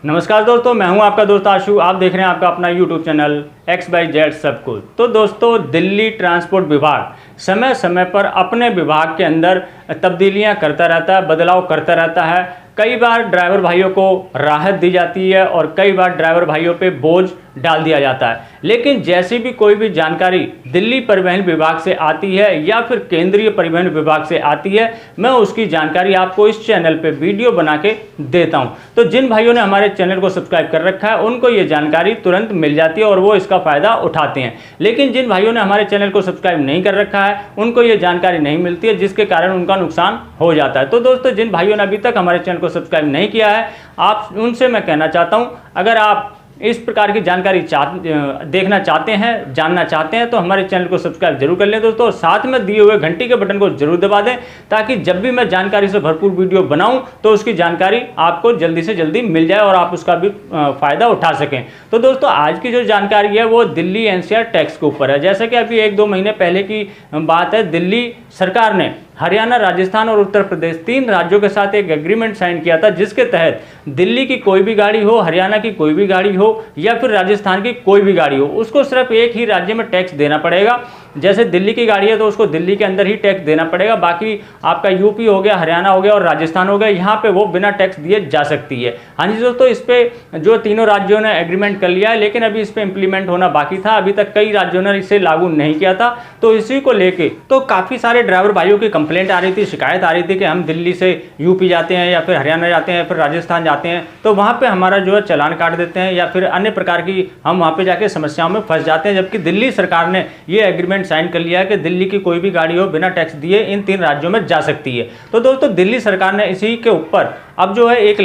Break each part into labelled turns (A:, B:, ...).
A: नमस्कार दोस्तों, मैं हूं आपका दोस्त आशु। आप देख रहे हैं आपका अपना यूट्यूब चैनल XYZ सब कुछ। तो दोस्तों, दिल्ली ट्रांसपोर्ट विभाग समय समय पर अपने विभाग के अंदर तब्दीलियां करता रहता है, बदलाव करता रहता है। कई बार ड्राइवर भाइयों को राहत दी जाती है और कई बार ड्राइवर भाइयों पे बोझ डाल दिया जाता है। लेकिन जैसी भी कोई भी जानकारी दिल्ली परिवहन विभाग से आती है या फिर केंद्रीय परिवहन विभाग से आती है, मैं उसकी जानकारी आपको इस चैनल पे वीडियो बना के देता हूं। तो जिन भाइयों ने हमारे चैनल को सब्सक्राइब कर रखा है उनको ये जानकारी तुरंत मिल जाती है और वो इसका फायदा उठाते हैं। लेकिन जिन भाइयों ने हमारे चैनल को सब्सक्राइब नहीं कर रखा है उनको ये जानकारी नहीं मिलती है, जिसके कारण उनका नुकसान हो जाता है। तो दोस्तों, जिन भाइयों ने अभी तक हमारे चैनल को सब्सक्राइब नहीं किया है, आप उनसे मैं कहना चाहता हूं, अगर आप इस प्रकार की जानकारी देखना चाहते हैं, जानना चाहते हैं, तो हमारे चैनल को सब्सक्राइब जरूर कर लें दोस्तों। साथ में दिए हुए घंटी के बटन को जरूर दबा दें, ताकि जब भी मैं जानकारी से भरपूर वीडियो बनाऊं तो उसकी जानकारी आपको जल्दी से जल्दी मिल जाए और आप उसका भी फायदा उठा सकें। तो दोस्तों, आज की जो जानकारी है वो दिल्ली NCR टैक्स के ऊपर है। जैसे कि अभी 1-2 महीने पहले की बात है, दिल्ली सरकार ने हरियाणा, राजस्थान और उत्तर प्रदेश 3 राज्यों के साथ एक एग्रीमेंट साइन किया था, जिसके तहत दिल्ली की कोई भी गाड़ी हो, हरियाणा की कोई भी गाड़ी हो या फिर राजस्थान की कोई भी गाड़ी हो, उसको सिर्फ एक ही राज्य में टैक्स देना पड़ेगा। जैसे दिल्ली की गाड़ी है तो उसको दिल्ली के अंदर ही टैक्स देना पड़ेगा। बाकी आपका यूपी हो गया, हरियाणा हो गया और राजस्थान हो गया, यहाँ पे वो बिना टैक्स दिए जा सकती है। हाँ जी दोस्तों, इस पे जो तीनों राज्यों ने एग्रीमेंट कर लिया है, लेकिन अभी इस पे इंप्लीमेंट होना बाकी था। अभी तक कई राज्यों ने इसे लागू नहीं किया था। तो इसी को लेके तो काफ़ी सारे ड्राइवर भाइयों की कंप्लेंट आ रही थी, शिकायत आ रही थी कि हम दिल्ली से यूपी जाते हैं या फिर हरियाणा जाते हैं या फिर राजस्थान जाते हैं, तो वहाँ पे हमारा जो है चालान काट देते हैं या फिर अन्य प्रकार की हम वहाँ पे जाके समस्याओं में फंस जाते हैं। जबकि दिल्ली सरकार ने ये एग्रीमेंट साइन कर लिया है कि दिल्ली की कोई भी गाड़ी हो बिना टैक्स दिए इन 3 राज्यों में जा सकती है। तो दोस्तों, दिल्ली सरकार ने इसी के ऊपर अब जो है एक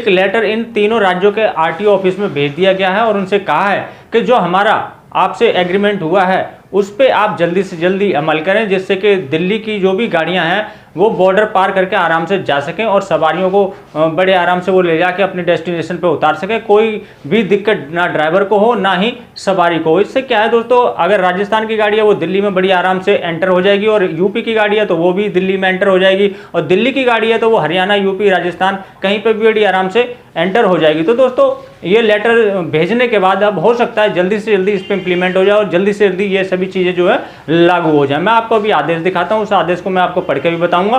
A: लेटर इन तीनों राज्यों के RTO ऑफिस में भेज दिया गया है और उनसे कहा है कि जो हमारा आपसे एग्रीमेंट हुआ है उस पर आप जल्दी से जल्दी अमल करें, जिससे कि दिल्ली की जो भी गाड़ियां हैं वो बॉर्डर पार करके आराम से जा सकें और सवारियों को बड़े आराम से वो ले जाके अपने डेस्टिनेशन पे उतार सकें। कोई भी दिक्कत ना ड्राइवर को हो ना ही सवारी को हो। इससे क्या है दोस्तों, अगर राजस्थान की गाड़ी है वो दिल्ली में बड़ी आराम से एंटर हो जाएगी और यूपी की गाड़ी है तो वो भी दिल्ली में एंटर हो जाएगी, और दिल्ली की गाड़ी है तो वो हरियाणा, यूपी, राजस्थान कहीं पर भी बड़ी आराम से एंटर हो जाएगी। तो दोस्तों, ये लेटर भेजने के बाद अब हो सकता है जल्दी से जल्दी इस पर इंप्लीमेंट हो जाए और जल्दी से जल्दी ये सभी चीज़ें जो है लागू हो जाए। मैं आपको अभी आदेश दिखाता हूँ, उस आदेश को मैं आपको पढ़ के भी बताऊंगा।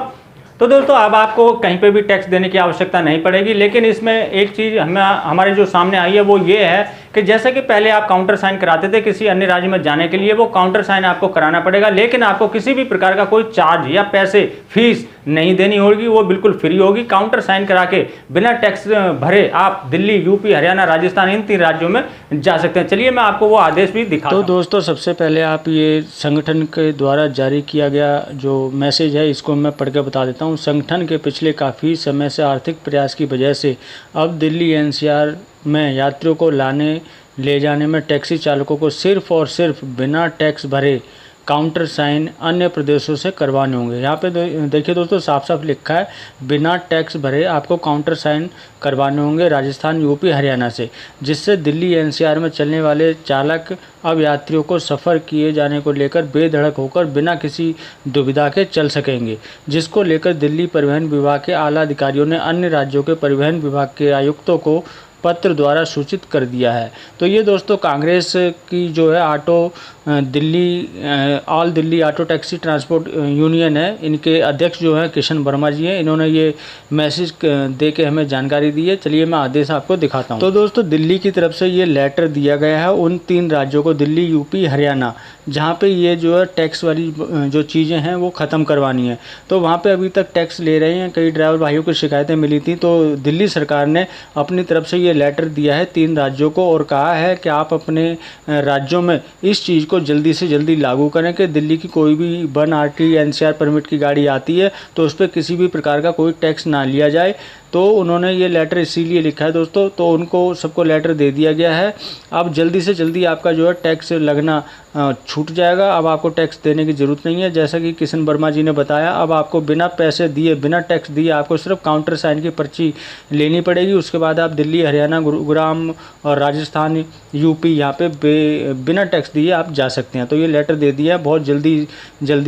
A: तो दोस्तों, अब आपको कहीं पे भी टैक्स देने की आवश्यकता नहीं पड़ेगी। लेकिन इसमें एक चीज़ हमारे जो सामने आई है वो ये है कि जैसे कि पहले आप काउंटर साइन कराते थे किसी अन्य राज्य में जाने के लिए, वो काउंटर साइन आपको कराना पड़ेगा, लेकिन आपको किसी भी प्रकार का कोई चार्ज या पैसे फीस नहीं देनी होगी, वो बिल्कुल फ्री होगी। काउंटर साइन करा के बिना टैक्स भरे आप दिल्ली, यूपी, हरियाणा, राजस्थान इन 3 राज्यों में जा सकते हैं। चलिए मैं आपको वो आदेश भी दिखाता हूं।
B: तो दोस्तों, सबसे पहले आप ये संगठन के द्वारा जारी किया गया जो मैसेज है इसको मैं पढ़ के बता देता हूँ। संगठन के पिछले काफ़ी समय से आर्थिक प्रयास की वजह से अब दिल्ली NCR में यात्रियों को लाने ले जाने में टैक्सी चालकों को सिर्फ और सिर्फ बिना टैक्स भरे काउंटर साइन अन्य प्रदेशों से करवाने होंगे। यहाँ पे देखिए दोस्तों, साफ साफ लिखा है बिना टैक्स भरे आपको काउंटर साइन करवाने होंगे राजस्थान, यूपी, हरियाणा से, जिससे दिल्ली NCR में चलने वाले चालक अब यात्रियों को सफ़र किए जाने को लेकर बेधड़क होकर बिना किसी दुविधा के चल सकेंगे, जिसको लेकर दिल्ली परिवहन विभाग के आला अधिकारियों ने अन्य राज्यों के परिवहन विभाग के आयुक्तों को पत्र द्वारा सूचित कर दिया है। तो ये दोस्तों कांग्रेस की जो है all Delhi auto taxi transport union है, इनके अध्यक्ष जो है किशन वर्मा जी हैं, इन्होंने ये मैसेज दे के हमें जानकारी दी है। चलिए मैं आदेश आपको दिखाता हूँ। तो दोस्तों, दिल्ली की तरफ से ये लेटर दिया गया है उन 3 राज्यों को, दिल्ली, यूपी, हरियाणा, जहाँ पे ये जो है टैक्स वाली जो चीज़ें हैं वो ख़त्म करवानी है। तो वहाँ पे अभी तक टैक्स ले रहे हैं, कई ड्राइवर भाइयों को शिकायतें मिली थी। तो दिल्ली सरकार ने अपनी तरफ से ये लेटर दिया है 3 राज्यों को और कहा है कि आप अपने राज्यों में इस चीज़ को जल्दी से जल्दी लागू करें कि दिल्ली की कोई भी 1 NCR परमिट की गाड़ी आती है तो उस पर किसी भी प्रकार का कोई टैक्स ना लिया जाए। तो उन्होंने ये लेटर इसीलिए लिखा है दोस्तों, तो उनको सबको लेटर दे दिया गया है। अब जल्दी से जल्दी आपका जो है टैक्स लगना छूट जाएगा। अब आपको टैक्स देने की ज़रूरत नहीं है। जैसा कि किशन वर्मा जी ने बताया, अब आपको बिना पैसे दिए, बिना टैक्स दिए आपको सिर्फ काउंटर साइन की पर्ची लेनी पड़ेगी। उसके बाद आप दिल्ली, हरियाणा, गुरुग्राम और राजस्थान, यूपी यहाँ पे बिना टैक्स दिए आप जा सकते हैं। तो ये लेटर दे दिया है, बहुत जल्दी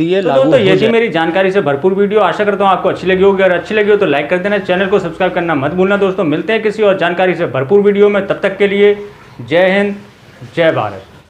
B: ये लागू हो जाए।
A: ये थी मेरी जानकारी से भरपूर वीडियो। आशा करता हूँ आपको अच्छी लगी होगी। अगर अच्छी लगी हो तो लाइक कर देना, चैनल को सब्सक्राइब करना मत भूलना दोस्तों। मिलते हैं किसी और जानकारी से भरपूर वीडियो में, तब तक के लिए जय हिंद, जय भारत।